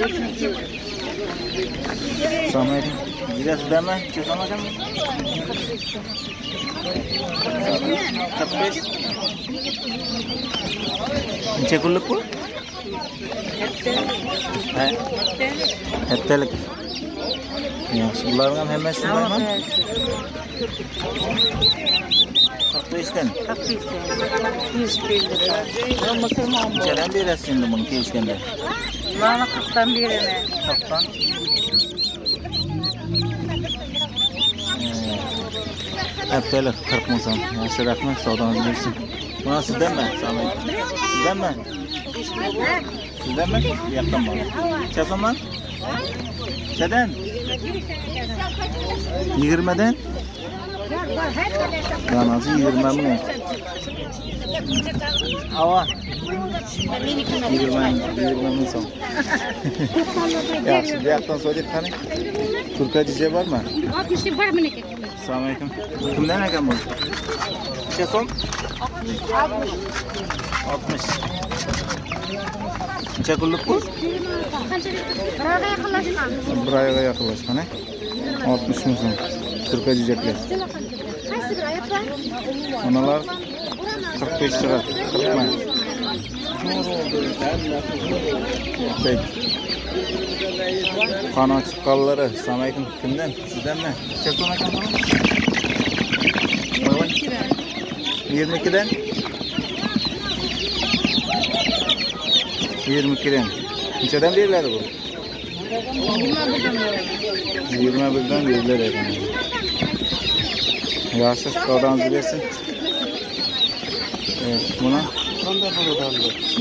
Assalamualaikum. Jika sudah mah, sama kan? 45. Necha kunlik bu? Haftalik. Yaxshi, bularning ham hammasi shundaymi? 45dan. 45'ten. Musulmon bu. Nechadan berasiz endi buni kelishganda? Mana 40'dan beraman. 40dan. Haftalik 40 ming so'm. Yaxshi, rahmat, savdongiz bo'lsin. Buni sizdanmi? Sizdanmi? Sizdanmi? Yoqdanmi? Chasoman? Chadan? 20dan? Danasi 20 ming. Ava. 20 ming so'm. Yaxshi, bu yoqdan so'rayib qani. Turka dije bormi? 60 var mı ne? Assalomu alaykum. Kimdan ekan bu? Necha so'm? 60. Necha kunlik bu? Bir ayga yaqinlashgan. Bir oyga yaqinlashgan, ha? 60 ming so'm. Turka jijaklar. Qaysi bir ayab var? Onalar 45 lira. 40 ming. Peki. Qon chiqqanlari. Assalomu alaykum. Kimdan? Sizdanmi? Necha so'm ekan bu? 22'den. 22'den. Neçeden verirler bu? 21'den verirler efendim. Yaxşı, qavdanızı versin. Evet, buna?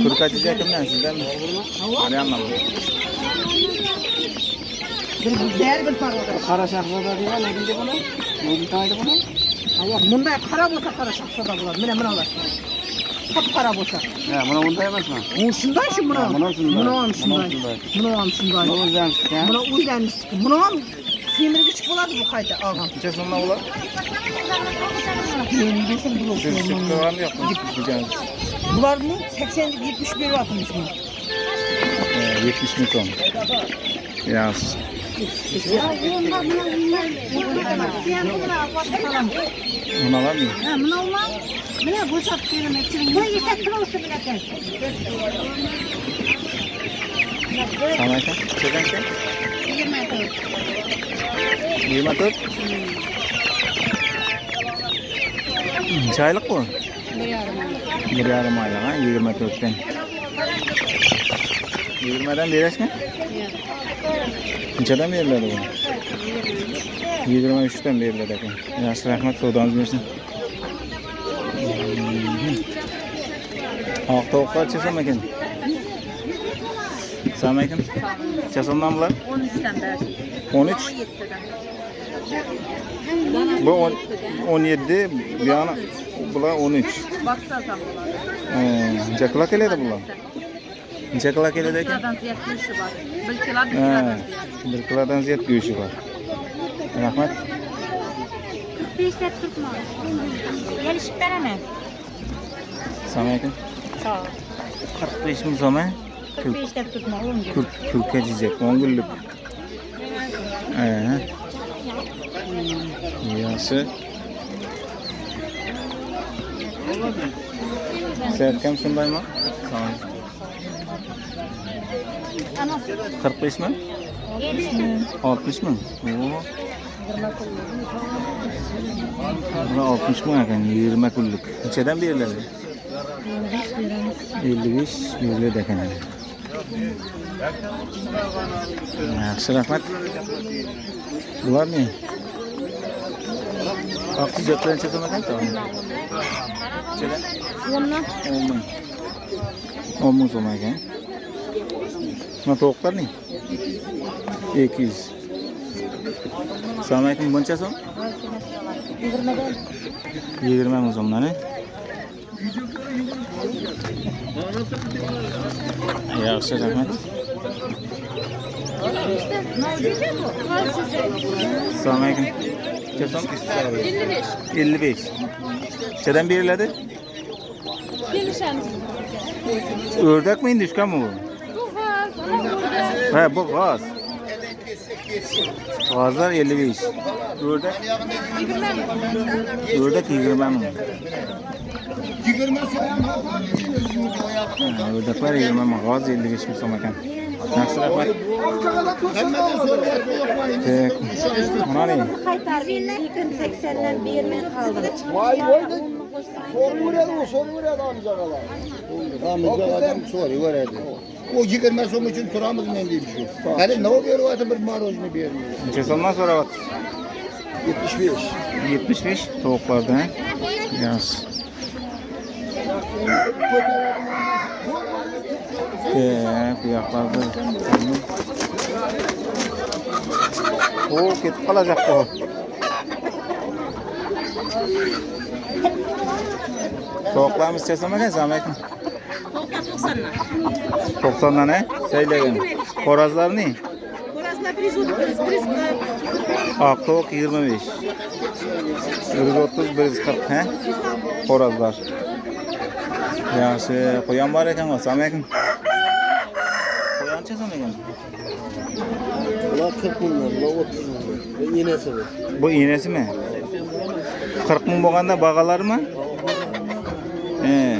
40 açıcı kimden? Sizden mi? Hadi anlamadım. Bir para. Qara shahzoda degan nima deydi buni? Nima deydi buni? Yo'q, bunday qara bo'lsa qara shahzoda bo'ladi. Mana ular. Qop-qora bo'lsa. Ha, buni unday emasmi? U shunday shu buni. Buni shunday. Buni ham shunday. Buni ham shunday. Buni o'zlashgan. Buni o'ylanishdi. Buni ham semirgich bo'ladi bu qayta og'am. Neçe sonuna ular? Men desam bu. Siz çıktı var mı yaptınız? Bularni 80 70 beryapmiz buni. 70 ming so'm. Yaxshi. Bunalar mı? Ha, buna ulan. Buna boşalt beraman. Bu esa kilosi bilan ekan. Assalomu alaykum. Nechadan ekan? 24. 24. Necha oylik bu? 1,5 oylik, ha? 24'ten. 20'den berasizmi? Nechadan beriladi bu? 23'ten beriladi ekan. Yaxshi, rahmat, savdongiz bersin. Oq tovuqlar necha so'm ekan? Assalomu alaykum. Necha so'mdan bular? 13'ten bersin. 13. Bu 17, bir yana bular 13. Baksasan bular. Necha kilo keladi bular? Necha kilo keladi ekan? Kilodan ziyod go'shti bor. 1 kilo 1 kilodan ziyod. 1 kilodan ziyod go'shti bor. Rahmat. 45 deb turibman. Kelishib beraman. Assalomu alaykum. Sağ ol. 45 ming so'm, ha? 45 deb turibman, 10 kun. Kurka jijak, 10 kunlik. Yaxshi. Saytgam shundaymi? Tamam. 45 mi? 60 mı? Oo. 60 mı ekan, 20 kunlik. Nechadan beriladi? 55 beriladi ekan. Yaxshi, rahmat. Bular ne? Oqsijotlar necha so'm ekan? Nechadan? 10 ming. 10 ming so'm ekan. Mana tovuqlar ne? 200. Assalomu alaykum, buncha so'm? 20'den. 20 ming so'mdan, ha? Yaxshi, rahmat. Assalomu alaykum. Necha so'm? 55. 55. Nechadan beriladi? Kelishamiz. O'rdak mi, indushkanmi bu? Bu faz, ana o'rdak. Ha bu gaz. Gazlar 55. Ördek. Ördek 20 ming. Ördekler 20 ming. Gaz 55 ming so'm ekan. Yaxshi rahmat. Mana ne? Qaytarib 80'den bermay qoldim. Vay vay da soruveradi amcagalar. Amcaga adam soruveradi. O 20 so'm uchun turamiz men deydi shu. Hali nima beryapti bir marojni bermiyor. Necha so'mdan so'rayapsiz? 75. 75 tovuqlardan. Yaxshi. Bu yoqlarda. O ketib qolajaq bu. Tovuqlarimiz chasamagan, salamaykum. 90'dan ne? Söyleyin. Horazlar ne? Burasına 130, 140. Ak tavuk 25. 130, 140 he? Horazlar. Yaxshi, qo'yan bor ekan, salamaykum. Qo'yancha salamaykum. Ular 40 mingdan, ular 30 mingdan. Ve iğnesi bu. Bu iğnesi mi? 40 ming bo'lganda bag'alar mı? He.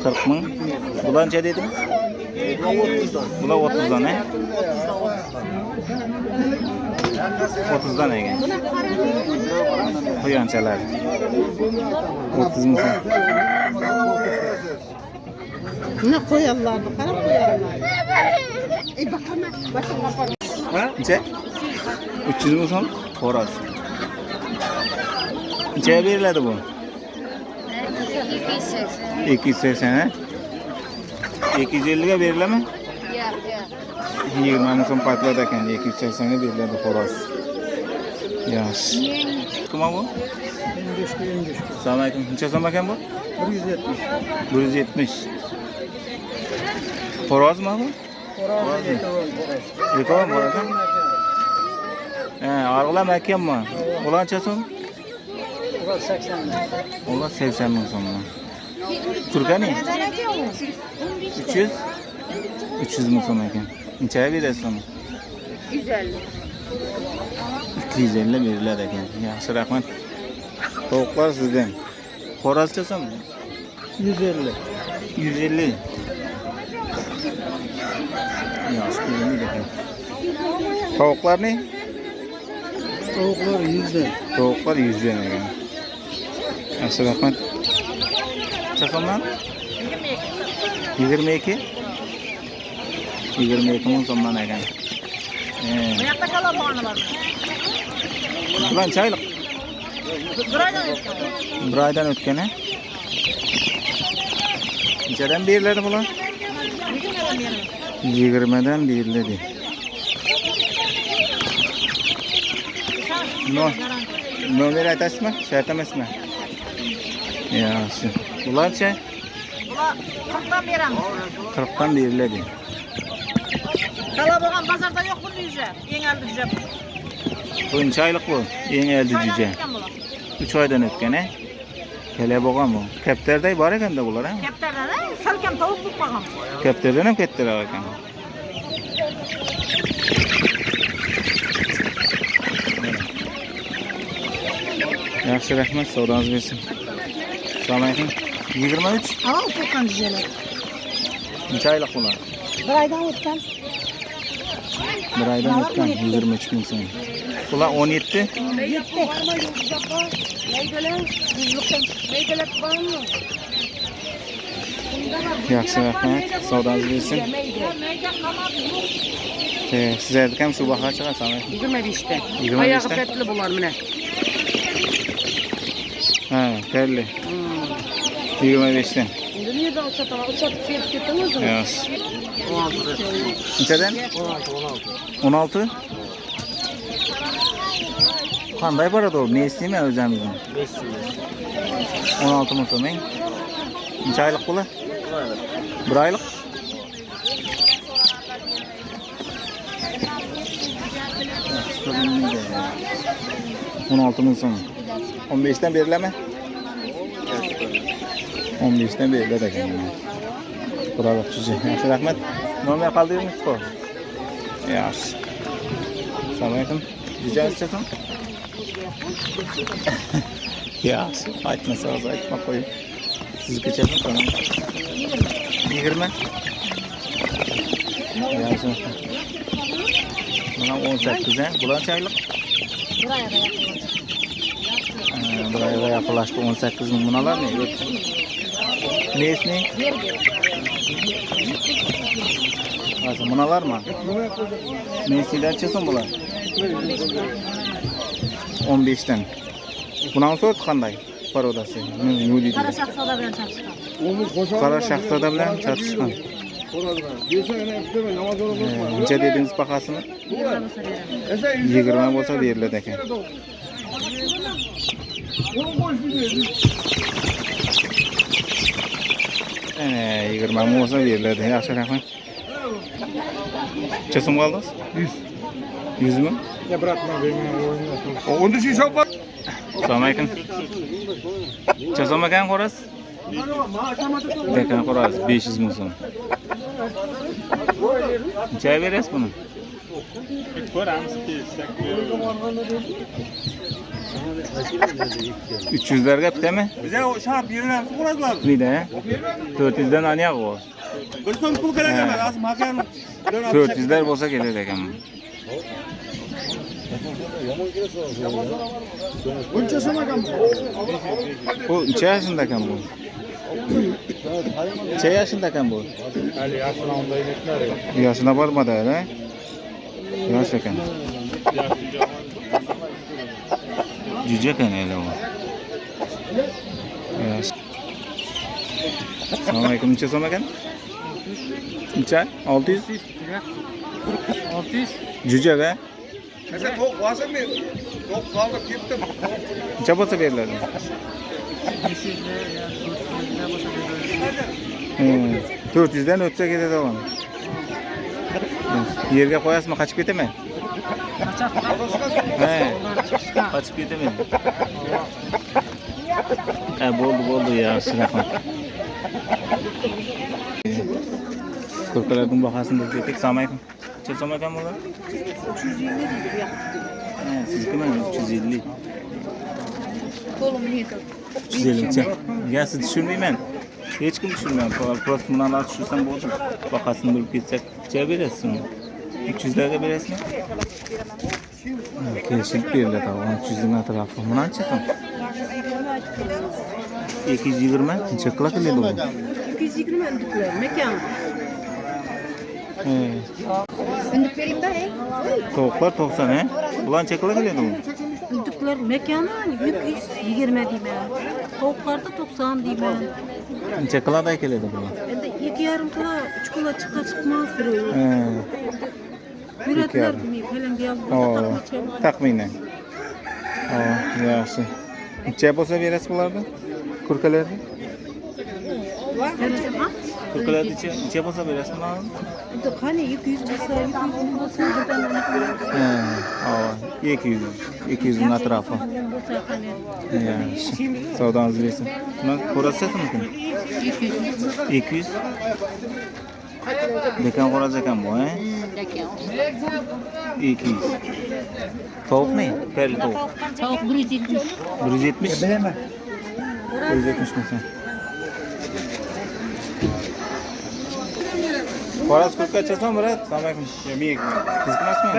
40 ming. Bular necha dediniz? Bular 30'dan he? 30'dan ekan. Qo'yanchalar. 30 ming. Ne koyarlardı? Karab koyarlar. Bakama. Başına bak. Ha? Necha? 300 ming so'm. Xo'roz. Nechaga beriladi bu? 280 he? 250 ga beriladimi? Yo'q, 20 ming so'm patladi ekan, 280 ga beriladi xo'roz. Yaxshi. Nima bu? 25. Assalomu alaykum. Necha so'm ekan bu? 170. 170. Xo'rozmi bu? Yetovon bor ekan. Arg'lam ekanmi? Ular necha so'm? Ular 80 ming. Ular 80 ming so'm. Turkani? 300? 300 ming so'm ekan. Nechaga berasiz uni? 150. 250 beriladi ekan. Yaxshi, rahmat. Tovuqlar sizdan. Xo'rozcha so'm? 150. 150. Yaxshi, berilmaydi ekan. Tovuqlar ne? Tavuklar 100'den. Tovuqlar 100 dan ekan. Yaxshi, rahmat. Necha so'mdan? 22. 22 ming so'mdan ekan. Bu yakta kalabalığını var. Ulan çaylık. Bir aydan ötken. Bir aydan o'tgan he? Nechadan beriladi bular? 20dan beriladi. Nomer aytasizmi? Shart emasmi? Yaxshi. Bularcha Bula 40'dan beremiz. 40dan beriladi. Kalabalığın pazarda yok bunu yüce. En aldı yüce. Bu necha oylik bu? Eng eldi jo'ja. 3 oydan o'tgan he? Kela bo'lgan bu. Kaptarday bor ekanda bular ha? Kaptardan ha? Salkam tavuk bo'lib qolgan. Kaptardan ham kattaroq ekan. Yaxshi, rahmat, savdoingiz bersin. Assalomu alaykum. 23. Ama ufuktan cüceler. Necha oylik bular? Bir aydan ötken. Bir aydan o'tgan 23 ming so'm. Bular 17. Yetti. Meydeler var mı? Yaxshi, rahmat, savdoingiz bersin. Siz aytgan shu baho chiqadi, assalomu alaykum. 25'te. 25'te. Ayağı petli bular mı ne? Ha, terli. 25'ten. Niye de uçatıp verip gittiniz mi? Yaxshi. Nechadan? 16. Qanday boradi u? Mesimi o'zimizmi? 16 ming so'm. Necha oylik bular? 1 oylik. O'n olti ming so'm. 15 dan beriladimi? 15 dan beriladi ekan. Bravo, yaxshi, rahmat. Nomer qoldiringizku. Yaxshi. Assalomu alaykum. Rica ichasan? Yaxshi. Aytmasa hozir aytma qo'ying. Sizga ichasan, tamam. 20. Yaxshi. Mana 18 ha. Bularcha ayliq. Buraya yaqinlashdi 18 ming. Bunalar ne? Nesni? Hozir bunalarmi? Nesidan chiqsin bular? 15 dan. Bunaning sorti qanday? Parodasi. Nima Qara shahzoda bilan chaqishgan. Qara shahzoda bilan chatishgan. Necha dedingiz bahasini? 20 bo'lsa beriladi ekan. Ana 20 bo'lsa beriladi. Yaxshi rahmat. Necha so'm qoldingiz? 100 mi? Ya bırakma benim oyunu. Onda şey şap var. Assalomu alaykum. Necha so'm ekan qo'rasiz? Dekan qo'rasiz 500 ming so'm. Necha berasiz buni? Ko'ramiz, kelsak. 300'larga bitami? Bize o şap yerine ko'radilar. Bitmaydi, ha? 400'dan aniq u. Bir so'm pul kerak emas, az makan. 400'lar bo'lsa kelar ekan. Bunca sana kam. Bu necha yaşında ekan bu? Necha yaşında ekan bu? Hali yaşına onda yetmez. Yaşına bormadi, ha? Yosh ekan. Juja ekan hali u. Yosh. Assalomu alaykum. Necha so'm ekan? Necha? 600? 600. Juja ga? Mesela tok varsa mı? Tok kaldı gittim. Necha bo'lsa beriladi? 400 dan o'tsa ketadi o'g'lim. Yerga qo'yasizmi, qochib ketaman? He. Qochib ketaman. Ha, bo'ldi, yaxshi rahmat. Ko'rkalarning bahosini biz aytdik. Assalomu alaykum. Necha so'm ekan bular? 350 deydi bu yoqda. Ha, sizniki 350. Qo'lim nega? 350 cha. Ya siz tushunmayman. Hech kim tushunmayman. Prosta bunalar tushunsam bo'ldi. Bahosini bilib ketsak, necha berasiz uni? 300 larga berasizmi? Kelishib beriladi, 300 dan atrofi. Buni necha so'm? 220. Necha qiladi bu? 220 indiklar, mekan. Fındık vereyim de he. Tavuklar 90 he? Ulan necha qiladi bu? Indiklar mekani 220 deyman. Tovuqlarda 90 deyman. Necha qiladi keladi bular? Endi 2,5 kilo, 3 kilo chiqmas biroq. He. Yuradilar bilmayman, falanga Oo, taxminan. Yaxshi. Necha bo'lsa berasiz bularni? Kurkalarni? Kurkalarni necha bo'lsa berasiz bularni? Endi qani 200 bo'lsa, 200 bo'lsa birdan He, 200 ning atrofi. bo'lsa qani. Yaxshi. Savdongiz bersin. Buni ko'rasizmi mumkin? 200. Dekan qo'raz ekan bu, he? 200. Tavuk ne? Perli tavuk. Tavuk 170. 170. Bilemem. 170 mi sen? Qo'raz kurtga chasan, Murat? Assalomu alaykum. Yemek. Kizikmasmi?